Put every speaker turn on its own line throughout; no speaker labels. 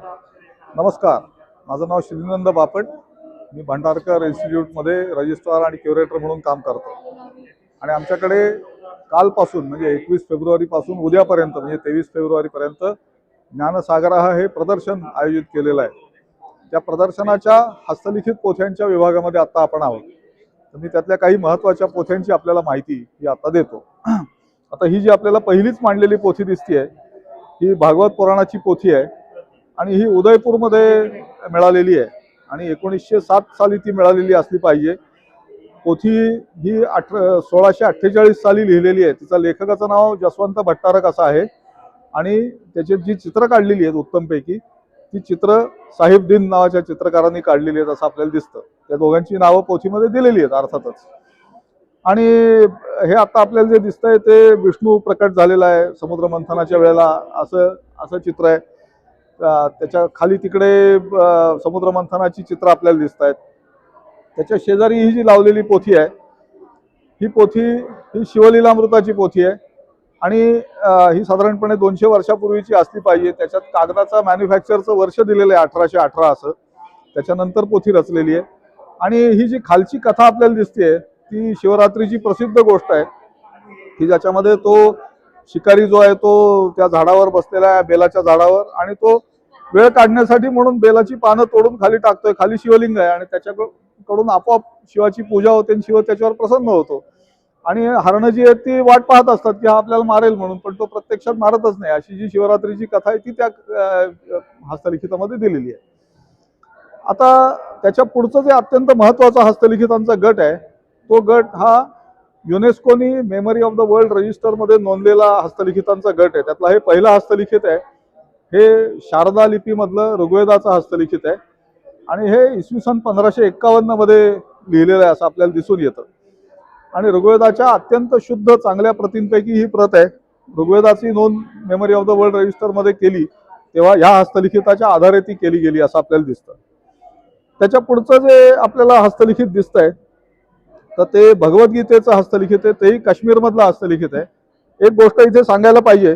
नमस्कार, माझं नाव श्रीनंद बापट. मी भंडारकर इन्स्टिट्यूटमध्ये रजिस्ट्रार आणि क्युरेटर म्हणून काम करतो. आणि आमच्याकडे कालपासून म्हणजे 21 फेब्रुवारीपासून उद्यापर्यंत म्हणजे 23 फेब्रुवारीपर्यंत ज्ञानसागरा हे प्रदर्शन आयोजित केलेलं आहे. त्या प्रदर्शनाच्या हस्तलिखित पोथ्यांच्या विभागामध्ये आता आपण आहोत. तर मी त्यातल्या काही महत्त्वाच्या पोथ्यांची आपल्याला माहिती ही आता देतो. आता ही जी आपल्याला पहिलीच मांडलेली पोथी दिसते ही भागवत पुराणाची पोथी आहे आणि ही उदयपूरमध्ये मिळालेली आहे आणि 1907 साली ती मिळालेली असली पाहिजे. पोथी ही 1648 साली लिहिलेली आहे. तिचा लेखकाचं नाव जसवंत भट्टारक असं आहे आणि त्याची जी चित्र काढलेली आहेत उत्तमपैकी ती चित्र साहिबदीन नावाच्या चित्रकारांनी काढलेली आहेत असं आपल्याला दिसतं. त्या दोघांची नावं पोथीमध्ये दिलेली आहेत अर्थातच. आणि हे आता आपल्याला जे दिसतंय ते विष्णू प्रकट झालेला आहे समुद्र मंथनाच्या वेळेला असं असं चित्र आहे. त्याच्या खाली तिकडे समुद्र मंथनाची चित्र आपल्याला दिसत आहेत. त्याच्या शेजारी ही जी लावलेली पोथी आहे ही पोथी ही शिवलीलामृताची पोथी आहे आणि ही साधारणपणे 200 वर्षापूर्वीची असली पाहिजे. त्याच्यात कागदाचा मॅन्युफॅक्चरचं वर्ष दिलेलं आहे 1818 असं. त्याच्यानंतर पोथी रचलेली आहे. आणि ही जी खालची कथा आपल्याला दिसते ती शिवरात्रीची प्रसिद्ध गोष्ट आहे की ज्याच्यामध्ये तो शिकारी जो आहे तो त्या झाडावर बसलेला आहे बेलाच्या झाडावर आणि तो वेळ काढण्यासाठी म्हणून बेलाची पानं तोडून खाली टाकतोय. खाली शिवलिंग आहे आणि त्याच्याकडून आपोआप शिवाची पूजा होते आणि शिव त्याच्यावर प्रसन्न होतो. आणि हरणं जी आहेत ती वाट पाहत असतात की हा आपल्याला मारेल म्हणून, पण तो प्रत्यक्षात मारतच नाही. अशी जी शिवरात्रीची कथा आहे ती त्या हस्तलिखितामध्ये दिलेली आहे. आता त्याच्या पुढचं जे अत्यंत महत्त्वाचा हस्तलिखितांचा गट आहे तो गट हा युनेस्कोनी मेमरी ऑफ द वर्ल्ड रजिस्टरमध्ये नोंदलेला हस्तलिखितांचा गट आहे. त्यातला हे पहिलं हस्तलिखित आहे. हे शारदा लिपीमधलं ऋग्वेदाचं हस्तलिखित आहे आणि हे इसवी सन 1551 मध्ये लिहिलेलं आहे असं आपल्याला दिसून येतं. आणि ऋग्वेदाच्या अत्यंत शुद्ध चांगल्या प्रतींपैकी ही प्रत आहे. ऋग्वेदाची नोंद मेमरी ऑफ द वर्ल्ड रजिस्टरमध्ये केली तेव्हा ह्या हस्तलिखिताच्या आधारे ती केली गेली असं आपल्याला दिसतं. त्याच्या पुढचं जे आपल्याला हस्तलिखित दिसतंय तर ते भगवद्गीतेचं हस्तलिखित आहे. तेही काश्मीरमधलं हस्तलिखित आहे. एक गोष्ट इथे सांगायला पाहिजे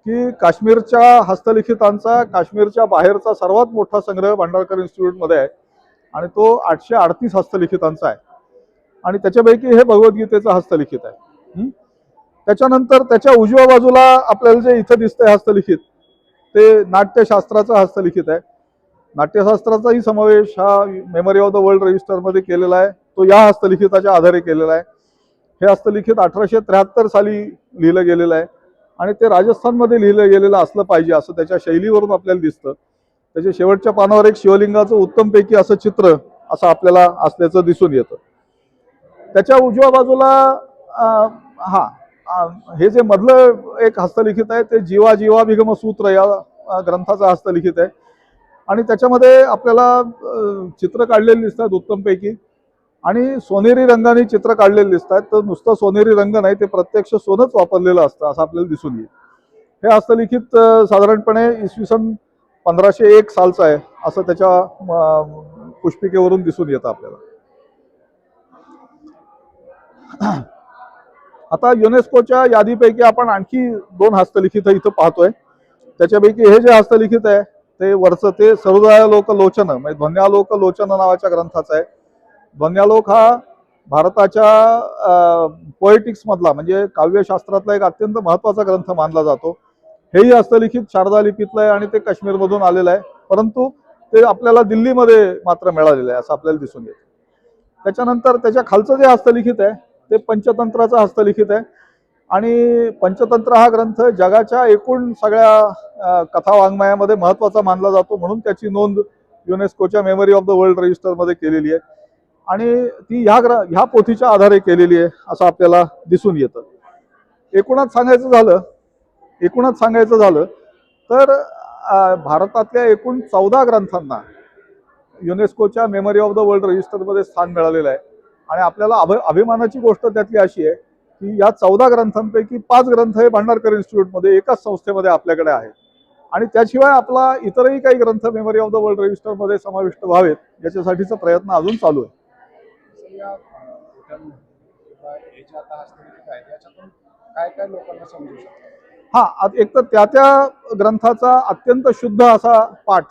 की काश्मीरच्या हस्तलिखितांचा काश्मीरच्या बाहेरचा सर्वात मोठा संग्रह भांडारकर इन्स्टिट्यूटमध्ये आहे आणि तो 838 हस्तलिखितांचा आहे आणि त्याच्यापैकी हे भगवद्गीतेचं हस्तलिखित आहे. त्याच्यानंतर त्याच्या उजव्या बाजूला आपल्याला जे इथं दिसतंय हस्तलिखित ते नाट्यशास्त्राचं हस्तलिखित आहे. नाट्यशास्त्राचाही समावेश हा मेमरी ऑफ द वर्ल्ड रजिस्टरमध्ये केलेला आहे. तो या हस्तलिखिताच्या आधारे केलेला आहे. हे हस्तलिखित 1873 साली लिहिलं गेलेलं आहे आणि ते राजस्थानमध्ये लिहिलं गेलेलं असलं पाहिजे असं त्याच्या शैलीवरून आपल्याला दिसतं. त्याच्या शेवटच्या पानावर एक शिवलिंगाचं उत्तमपैकी असं चित्र असं आपल्याला असल्याचं दिसून येतं. त्याच्या उजव्या बाजूला हे जे मधलं एक हस्तलिखित आहे ते जीवा जीवाभिगम सूत्र या ग्रंथाचं हस्तलिखित आहे आणि त्याच्यामध्ये आपल्याला चित्र काढलेली दिसतात उत्तमपैकी आणि सोनेरी रंगाने चित्र काढलेले दिसतात. तर नुसतं सोनेरी रंग नाही ते प्रत्यक्ष सोनंच वापरलेलं असतं असं आपल्याला दिसून येईल. हे हस्तलिखित साधारणपणे इसवी सन 1501 सालचं आहे असं त्याच्या पुष्पिकेवरून दिसून येतं आपल्याला. आता युनेस्कोच्या यादीपैकी आपण आणखी 2 हस्तलिखित इथं पाहतोय. त्याच्यापैकी हे जे हस्तलिखित आहे ते वरचं ते सर्वोदयालोक लोचन म्हणजे ध्वन्यालोक लोचन नावाच्या ग्रंथाचं आहे. ध्वन्यालोक हा भारताच्या पोएटिक्स मधला म्हणजे काव्यशास्त्रातला एक अत्यंत महत्त्वाचा ग्रंथ मानला जातो. हेही हस्तलिखित शारदा लिपीतलं आहे आणि ते काश्मीरमधून आलेलं आहे, परंतु ते आपल्याला दिल्लीमध्ये मात्र मिळालेलं आहे असं आपल्याला दिसून येतं. त्याच्यानंतर त्याच्या खालचं जे हस्तलिखित आहे ते पंचतंत्राचं हस्तलिखित आहे आणि पंचतंत्र हा ग्रंथ जगाच्या एकूण सगळ्या कथा वाङ्मयामध्ये महत्त्वाचा मानला जातो म्हणून त्याची नोंद युनेस्कोच्या मेमरी ऑफ द वर्ल्ड रजिस्टरमध्ये केलेली आहे आणि ती ह्या पोथीच्या आधारे केलेली आहे असं आपल्याला दिसून येतं. एकूणच सांगायचं झालं तर भारतातल्या एकूण 14 ग्रंथांना युनेस्कोच्या मेमरी ऑफ द वर्ल्ड रजिस्टरमध्ये स्थान मिळालेलं आहे आणि आपल्याला अभिमानाची गोष्ट त्यातली अशी आहे की या 14 ग्रंथांपैकी 5 ग्रंथ हे भांडारकर इन्स्टिट्यूटमध्ये एकाच संस्थेमध्ये आपल्याकडे आहेत आणि त्याशिवाय आपला इतरही काही ग्रंथ मेमरी ऑफ द वर्ल्ड रजिस्टरमध्ये समाविष्ट व्हावेत याच्यासाठीचा प्रयत्न अजून चालू आहे.
काय काय लोकांना समजू शकतात?
एक तर त्या ग्रंथाचा अत्यंत शुद्ध असा पाठ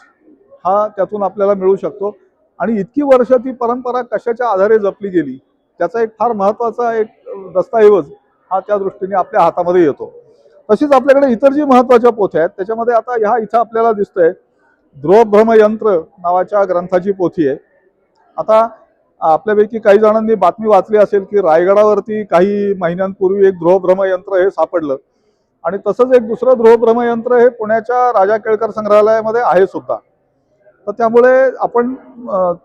हा त्यातून आपल्याला मिळू शकतो आणि इतकी वर्ष ती परंपरा कशाच्या आधारे जपली गेली त्याचा एक फार महत्त्वाचा एक दस्तऐवज हा त्या दृष्टीने आपल्या हातामध्ये येतो. तशीच आपल्याकडे इतर जी महत्त्वाच्या पोथ्या आहेत त्याच्यामध्ये आता ह्या इथं आपल्याला दिसतंय ध्रुवभ्रमयंत्र नावाच्या ग्रंथाची पोथी आहे. आता आपल्यापैकी काही जणांनी बातमी वाचली असेल की रायगडावरती काही महिन्यांपूर्वी एक ध्रुवभ्रमयंत्र हे सापडलं आणि तसंच एक दुसरं ध्रुवभ्रमयंत्र हे पुण्याच्या राजा केळकर संग्रहालयामध्ये आहे सुद्धा. तर त्यामुळे आपण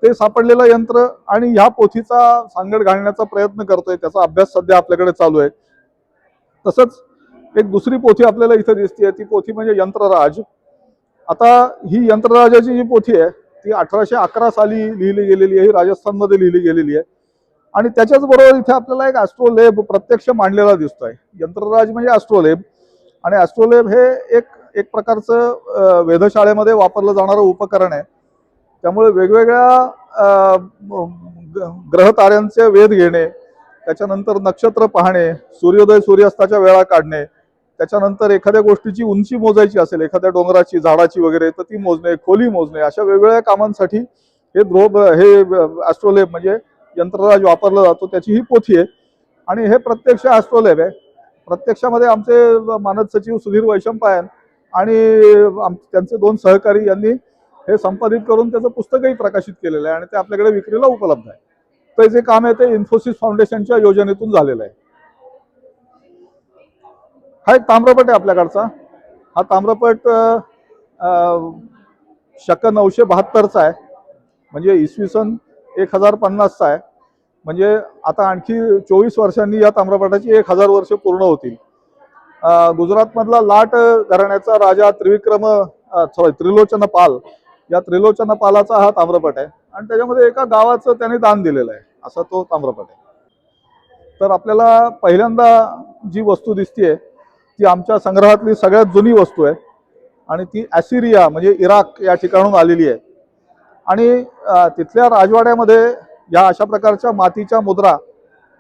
ते सापडलेलं यंत्र आणि ह्या पोथीचा सांगड घालण्याचा प्रयत्न करतोय, त्याचा अभ्यास सध्या आपल्याकडे चालू आहे. तसंच एक दुसरी पोथी आपल्याला इथं दिसते, ती पोथी म्हणजे यंत्रराज. आता ही यंत्रराजाची जी पोथी आहे ती 1811 साली लिहिली गेलेली आहे, ही राजस्थानमध्ये लिहिली गेलेली आहे आणि त्याच्याच बरोबर इथे आपल्याला एक ॲस्ट्रोलेब प्रत्यक्ष मांडलेला दिसतोय. यंत्रराज म्हणजे ॲस्ट्रोलेब आणि ॲस्ट्रोलेब हे एक प्रकारचं वेधशाळेमध्ये वापरलं जाणारं उपकरण आहे. त्यामुळे वेगवेगळ्या ग्रह ताऱ्यांचे वेध घेणे, त्याच्यानंतर नक्षत्र पाहणे, सूर्योदय सूर्यास्ताच्या वेळा काढणे, त्याच्यानंतर एखाद्या गोष्टीची उंची मोजायची असेल, एखाद्या डोंगराची झाडाची वगैरे, तर ती मोजणे, खोली मोजणे, अशा वेगवेगळ्या कामांसाठी हे ॲस्ट्रोलेब म्हणजे यंत्रराज वापरला जातो. त्याची ही पोथी आहे आणि हे प्रत्यक्ष ॲस्ट्रोलेब आहे. प्रत्यक्षामध्ये आमचे मानद सचिव सुधीर वैशंपायन आणि त्यांचे 2 सहकारी यांनी हे संपादित करून त्याचं पुस्तकही प्रकाशित केलेलं आहे आणि ते आपल्याकडे विक्रीला उपलब्ध आहे. तर जे काम आहे ते इन्फोसिस फाउंडेशनच्या योजनेतून झालेलं आहे. हा एक ताम्रपट आहे आपल्याकडचा. हा ताम्रपट शक 972चा आहे, म्हणजे इसवी सन 1050चा आहे. म्हणजे आता आणखी 24 वर्षांनी या ताम्रपटाची 1000 वर्ष पूर्ण होतील. गुजरातमधला लाट घराण्याचा राजा त्रिलोचनपाल, या त्रिलोचनपालाचा हा ताम्रपट आहे आणि त्याच्यामध्ये एका गावाचं त्याने दान दिलेलं आहे, असा तो ताम्रपट आहे. तर आपल्याला पहिल्यांदा जी वस्तू दिसतीये ती आमच्या संग्रहातली सगळ्यात जुनी वस्तू आहे आणि ती ॲसिरिया म्हणजे इराक या ठिकाणून आलेली आहे आणि तिथल्या राजवाड्यामध्ये या अशा प्रकारच्या मातीच्या मुद्रा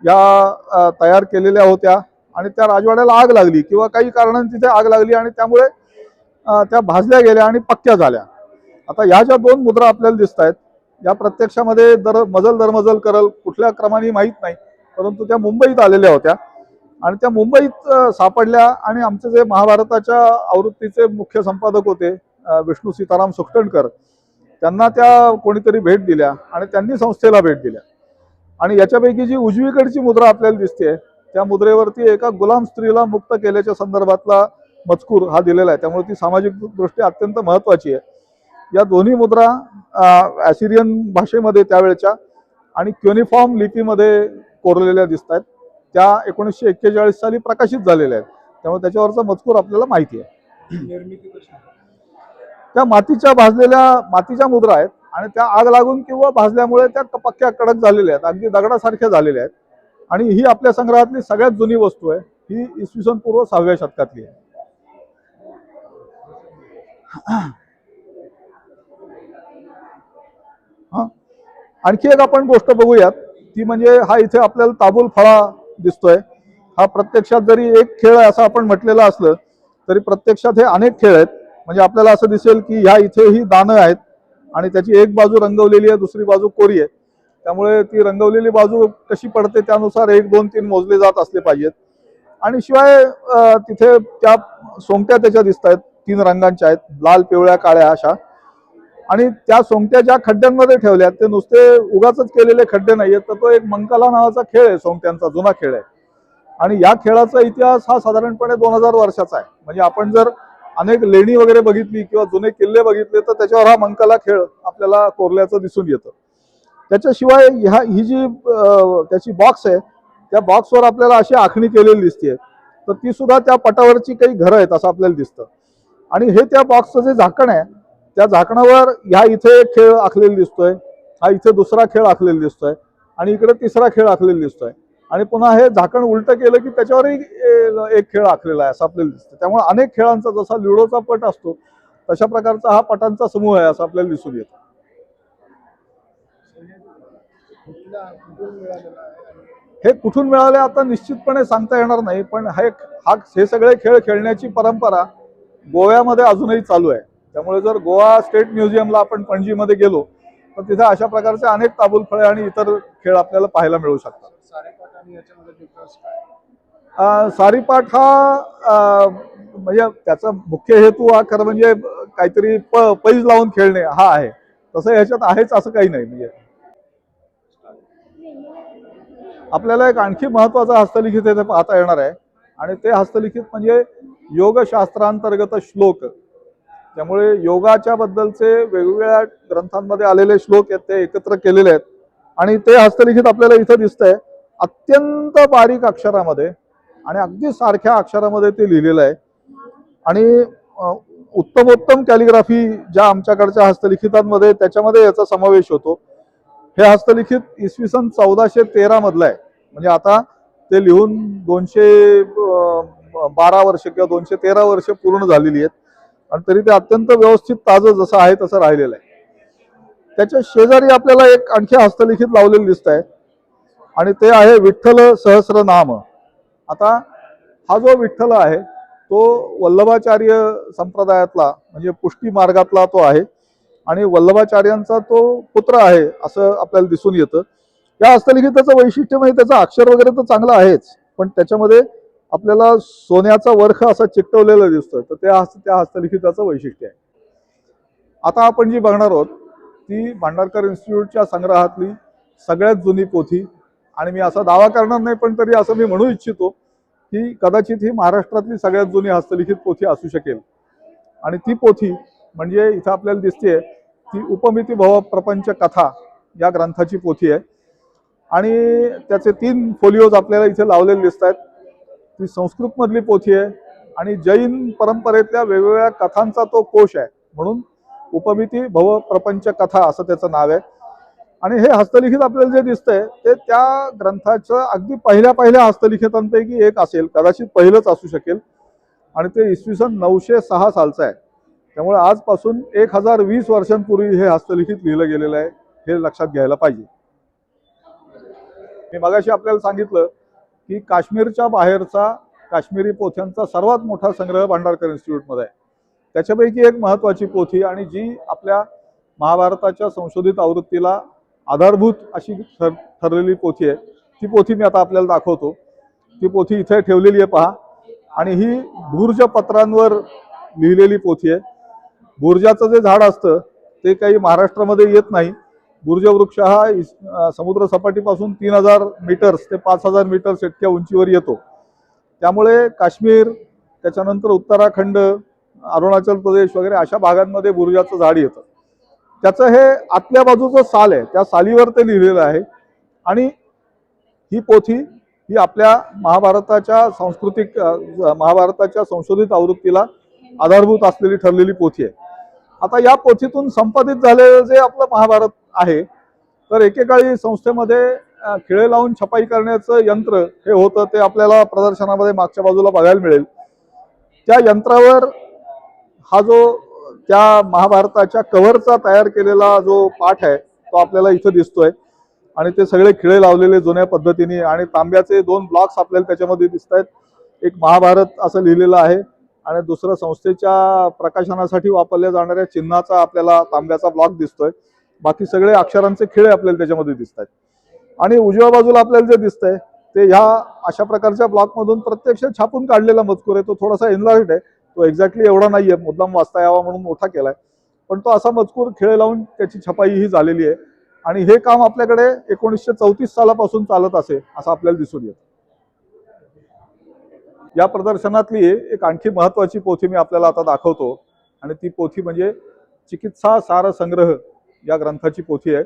या तयार केलेल्या होत्या आणि त्या राजवाड्याला आग लागली किंवा काही कारणांनी तिथे आग लागली आणि त्यामुळे त्या भाजल्या गेल्या आणि पक्क्या झाल्या. आता या ज्या 2 मुद्रा आपल्याला दिसत आहेत या प्रत्यक्षामध्ये दरमजल करल कुठल्या क्रमाने माहीत नाही, परंतु त्या मुंबईत आलेल्या होत्या आणि त्या मुंबईत सापडल्या आणि आमचे जे महाभारताच्या आवृत्तीचे मुख्य संपादक होते विष्णू सीताराम सुखटणकर, त्यांना त्या कोणीतरी भेट दिल्या आणि त्यांनी संस्थेला भेट दिल्या आणि याच्यापैकी जी उजवीकडची मुद्रा आपल्याला दिसते त्या मुद्रेवरती एका गुलाम स्त्रीला मुक्त केल्याच्या संदर्भातला मजकूर हा दिलेला आहे. त्यामुळे ती सामाजिक दृष्ट्या अत्यंत महत्त्वाची आहे. या दोन्ही मुद्रा ॲसिरियन भाषेमध्ये त्यावेळच्या आणि क्युनिफॉर्म लिपीमध्ये कोरलेल्या दिसत आहेत. त्या 1941 साली प्रकाशित झालेल्या आहेत, त्यामुळे त्याच्यावरचा मजकूर आपल्याला माहिती आहे. निर्मिती कशी? त्या मातीच्या मुद्रा आहेत आणि त्या आग लागून किंवा भाजल्यामुळे त्या पक्क्या कडक झालेल्या आहेत, अगदी दगडासारख्या झालेल्या आहेत आणि ही आपल्या संग्रहातली सगळ्यात जुनी वस्तू आहे. ही इसवी सन पूर्व 6व्या शतकातली आहे. आणखी एक आपण गोष्ट बघूयात ती म्हणजे हा इथे आपल्याला ताबूल फळा दिसतोय. हा प्रत्यक्षात जरी एक खेळ आहे असं आपण म्हटलेलं असलं तरी प्रत्यक्षात हे अनेक खेळ आहेत. म्हणजे आपल्याला असं दिसेल की ह्या इथे ही दानं आहेत आणि त्याची एक बाजू रंगवलेली आहे, दुसरी बाजू कोरी आहे. त्यामुळे ती रंगवलेली बाजू कशी पडते त्यानुसार 1 2 3 मोजले जात असले पाहिजेत. आणि शिवाय तिथे त्या सोंगट्या त्याच्या दिसत आहेत, 3 रंगांच्या आहेत, लाल पिवळ्या काळ्या अशा. आणि त्या सोंगट्या ज्या खड्ड्यांमध्ये ठेवल्यात ते नुसते उगाच केलेले खड्डे नाहीयेत, तर तो एक मंकाला नावाचा खेळ आहे, सोंगट्यांचा जुना खेळ आहे आणि या खेळाचा इतिहास हा साधारणपणे 2000 वर्षाचा आहे. म्हणजे आपण जर अनेक लेणी वगैरे बघितली किंवा जुने किल्ले बघितले तर त्याच्यावर हा मंकाला खेळ आपल्याला कोरल्याचं दिसून येतं. त्याच्याशिवाय ही जी त्याची बॉक्स आहे त्या बॉक्सवर आपल्याला अशी आखणी केलेली दिसते, तर ती सुद्धा त्या पटावरची काही घरं आहेत असं आपल्याला दिसतं. आणि हे त्या बॉक्सचं जे झाकण आहे त्या झाकणावर ह्या इथे एक खेळ आखलेला दिसतोय, हा इथे दुसरा खेळ आखलेला दिसतोय आणि इकडे तिसरा खेळ आखलेला दिसतोय आणि पुन्हा हे झाकण उलटं केलं की त्याच्यावरही एक खेळ आखलेला आहे असं आपल्याला दिसतं. त्यामुळे अनेक खेळांचा जसा ल्युडोचा पट असतो तशा प्रकारचा हा पटांचा समूह आहे असं आपल्याला दिसून येतं. हे कुठून मिळाले आता निश्चितपणे सांगता येणार नाही, पण हे सगळे खेळ खेळण्याची परंपरा गोव्यामध्ये अजूनही चालू आहे. त्यामुळे जर गोवा स्टेट म्युझियमला आपण पणजीमध्ये गेलो तर तिथे अशा प्रकारचे अनेक ताबूलफळे आणि इतर खेळ आपल्याला पाहायला मिळू शकतात. सारीपाट हा म्हणजे त्याचा मुख्य हेतू हा खरं म्हणजे काहीतरी पैज लावून खेळणे हा आहे. तसं ह्याच्यात आहेच असं काही नाही. म्हणजे आपल्याला एक आणखी महत्वाचा हस्तलिखित इथे पाहता येणार आहे आणि ते हस्तलिखित म्हणजे योगशास्त्रांतर्गत श्लोक. त्यामुळे योगाच्या बद्दलचे वेगवेगळ्या ग्रंथांमध्ये आलेले श्लोक आहेत ते एकत्र केलेले आहेत आणि ते हस्तलिखित आपल्याला इथं दिसतंय अत्यंत बारीक अक्षरामध्ये आणि अगदी सारख्या अक्षरामध्ये ते लिहिलेलं आहे. आणि उत्तमोत्तम कॅलिग्राफी ज्या आमच्याकडच्या हस्तलिखितांमध्ये त्याच्यामध्ये याचा समावेश होतो. हे हस्तलिखित इसवी सन 1413 मधलं आहे. म्हणजे आता ते लिहून 212 वर्ष किंवा 213 वर्ष पूर्ण झालेली आहेत आणि तरी ते अत्यंत व्यवस्थित ताजं जसं आहे तसं राहिलेलं आहे. त्याच्या शेजारी आपल्याला एक आणखी हस्तलिखित लावलेलं दिसत आहे आणि ते आहे विठ्ठल सहस्रनाम. आता हा जो विठ्ठल आहे तो वल्लभाचार्य संप्रदायातला म्हणजे पुष्टी मार्गातला तो आहे आणि वल्लभाचार्यांचा तो पुत्र आहे असं आपल्याला दिसून येतं. या हस्तलिखिताचं वैशिष्ट्य म्हणजे त्याचं अक्षर वगैरे तर चांगलं आहेच, पण त्याच्यामध्ये आपल्याला सोन्याचा वर्ख असा चिकटवलेला दिसतोय. तर त्या हस्तलिखिताचं वैशिष्ट्य आहे. आता आपण जी बघणार आहोत ती भांडारकर इन्स्टिट्यूटच्या संग्रहातली सगळ्यात जुनी पोथी आणि मी असा दावा करणार नाही पण तरी असं मी म्हणू इच्छितो की कदाचित ही महाराष्ट्रातली सगळ्यात जुनी हस्तलिखित पोथी असू शकेल. आणि ती पोथी म्हणजे इथं आपल्याला दिसते ती उपमिती भव प्रपंच कथा या ग्रंथाची पोथी आहे आणि त्याचे 3 फोलिओज आपल्याला इथे लावलेले दिसत आहेत. ती संस्कृतमधली पोथी आहे आणि जैन परंपरेतल्या वेगवेगळ्या कथांचा तो कोश आहे म्हणून उपमिती भव प्रपंच कथा असं त्याचं नाव आहे. आणि हे हस्तलिखित आपल्याला जे दिसतंय ते त्या ग्रंथाचं अगदी पहिल्या हस्तलिखितांपैकी एक असेल, कदाचित पहिलंच असू शकेल आणि ते इसवी सन 906 सालचं आहे. त्यामुळे आजपासून 1020 वर्षांपूर्वी हे हस्तलिखित लिहिलं गेलेलं आहे हे लक्षात घ्यायला पाहिजे. मी मगाशी आपल्याला सांगितलं की काश्मीरच्या बाहेरचा काश्मीरी पोथ्यांचा सर्वात मोठा संग्रह भांडारकर इन्स्टिट्यूटमध्ये आहे. त्याच्यापैकी एक महत्त्वाची पोथी आणि जी आपल्या महाभारताच्या संशोधित आवृत्तीला आधारभूत अशी ठरलेली पोथी आहे ती पोथी मी आता आपल्याला दाखवतो. ती पोथी इथे ठेवलेली आहे पहा आणि ही भूर्ज पत्रांवर लिहिलेली पोथी आहे. भुर्जाचं जे झाड असतं ते काही महाराष्ट्रामध्ये येत नाही. भुर्ज वृक्ष हा समुद्र सपाटीपासून 3000 मीटर्स ते 5000 मीटर्स इतक्या उंचीवर येतो. त्यामुळे काश्मीर त्याच्यानंतर उत्तराखंड अरुणाचल प्रदेश वगैरे अशा भागांमध्ये भुर्जाचं झाड येतं. त्याचं हे आतल्या बाजूचं साल आहे त्या सालीवर ते लिहिलेलं आहे आणि ही पोथी ही आपल्या महाभारताच्या संशोधित आवृत्तीला आधारभूत असलेली ठरलेली पोथी आहे. आता या पोथीतून संपादित झालेलं जे आपलं महाभारत आहे तर एकेकाळी संस्थेमध्ये खिळे लावून छपाई करण्याचं यंत्र हे होतं ते आपल्याला प्रदर्शनामध्ये मागच्या बाजूला बघायला मिळेल. त्या यंत्रावर हा जो त्या महाभारताच्या कव्हरचा तयार केलेला जो पाठ आहे तो आपल्याला इथं दिसतोय आणि ते सगळे खिळे लावलेले जुन्या पद्धतीने आणि तांब्याचे 2 ब्लॉक्स आपल्याला त्याच्यामध्ये दिसत आहेत. एक महाभारत असं लिहिलेलं आहे आणि दुसरं संस्थेच्या प्रकाशनासाठी वापरल्या जाणाऱ्या चिन्हाचा आपल्याला तांब्याचा ब्लॉक दिसतोय. बाकी सगळे अक्षरांचे खिळे आपल्याला त्याच्यामध्ये दिसत आहेत आणि उजव्या बाजूला आपल्याला जे दिसतंय ते ह्या अशा प्रकारच्या ब्लॉकमधून प्रत्यक्ष छापून काढलेला मजकूर आहे. तो थोडासा एनलार्ज्ड आहे, तो एक्झॅक्टली एवढा नाहीये, मुद्दाम वाचता यावा म्हणून मोठा केलाय, पण तो असा मजकूर खिळे लावून त्याची छपाई ही झालेली आहे आणि हे काम आपल्याकडे 1934 सालापासून चालत असे असं आपल्याला दिसून येतं. या प्रदर्शनातली एक आणखी महत्वाची पोथी मी आपल्याला आता दाखवतो आणि ती पोथी म्हणजे चिकित्सा सार संग्रह या ग्रंथाची पोथी आहे.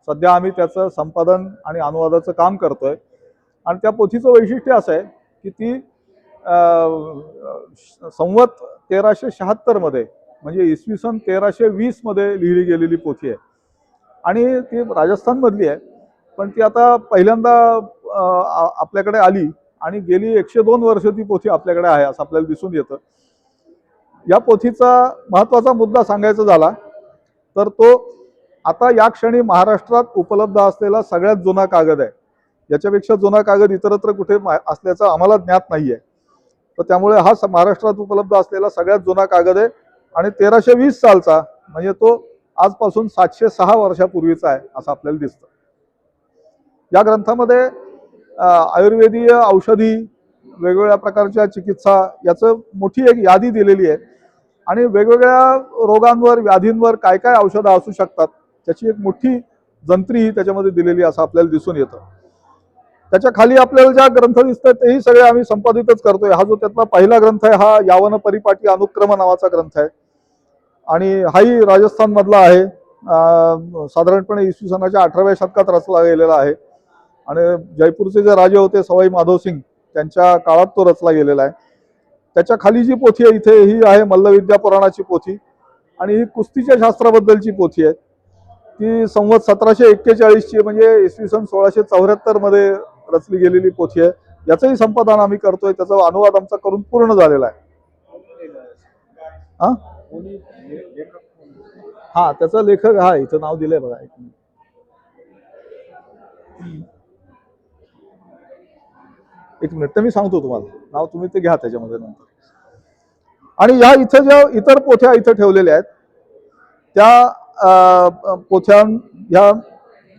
सध्या आम्ही त्याचं संपादन आणि अनुवादाचं काम करतोय आणि त्या पोथीचं वैशिष्ट्य असं आहे की ती संवत 1376 मध्ये म्हणजे इसवी सन 1320 मध्ये लिहिली गेलेली पोथी आहे आणि ती राजस्थान मधली आहे. पण ती आता पहिल्यांदा आपल्याकडे आली आणि गेली 102 वर्ष ती पोथी आपल्याकडे आहे असं आपल्याला दिसून येतं. या पोथीचा महत्त्वाचा मुद्दा सांगायचा झाला तर तो आता या क्षणी महाराष्ट्रात उपलब्ध असलेला सगळ्यात जुना कागद आहे. याच्यापेक्षा जुना कागद इतरत्र कुठे असल्याचं आम्हाला ज्ञात नाहीये. तर त्यामुळे हा महाराष्ट्रात उपलब्ध असलेला सगळ्यात जुना कागद आहे आणि 1320 सालचा, म्हणजे तो आजपासून 706 वर्षापूर्वीचा आहे असं आपल्याला दिसतं. या ग्रंथामध्ये आयुर्वेदीय औषधी, वेगवेगळ्या प्रकारच्या चिकित्सा याचं मोठी एक यादी दिलेली आहे आणि वेगवेगळ्या रोगांवर, व्याधींवर काय काय औषधं असू शकतात त्याची एक मोठी जंत्री त्याच्यामध्ये दिलेली असं आपल्याला दिसून येतं. त्याच्या खाली आपल्याला ज्या ग्रंथ दिसतात तेही सगळे आम्ही संपादितच करतोय. हा जो त्यातला पहिला ग्रंथ आहे हा यावन परिपाटी अनुक्रम नावाचा ग्रंथ आहे आणि हाही राजस्थान मधला आहे. साधारणपणे इसवी सनाच्या 18व्या शतकात रचला गेलेला आहे आणि जयपूरचे जे राजे होते सवाई माधवसिंग त्यांच्या काळात तो रचला गेलेला आहे. त्याच्या खाली जी पोथी आहे इथे ही आहे मल्लविद्या पुराणाची पोथी आणि ही कुस्तीच्या शास्त्राबद्दलची पोथी आहे. ती संवत 1741 म्हणजे इसवी सन 1674 मध्ये रचली गेलेली पोथी आहे. याचंही संपादन आम्ही करतोय, त्याचा अनुवाद आमचा करून पूर्ण झालेला आहे. हा त्याचा लेखक हा इथं नाव दिलंय बघा. एक मिनिट तर मी सांगतो तुम्हाला नाव, तुम्ही ते घ्या त्याच्यामध्ये नंतर. आणि या इथं ज्या इतर पोथ्या इथं ठेवलेल्या आहेत त्या पोथ्या ह्या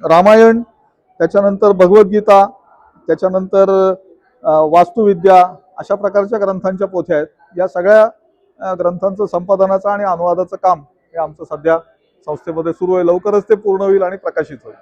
रामायण, त्याच्यानंतर भगवद्गीता, त्याच्यानंतर वास्तुविद्या अशा प्रकारच्या ग्रंथांच्या पोथ्या आहेत. या सगळ्या ग्रंथांचं संपादनाचं आणि अनुवादाचं काम हे आमचं सध्या संस्थेमध्ये सुरू आहे. लवकरच ते पूर्ण होईल आणि प्रकाशित होईल.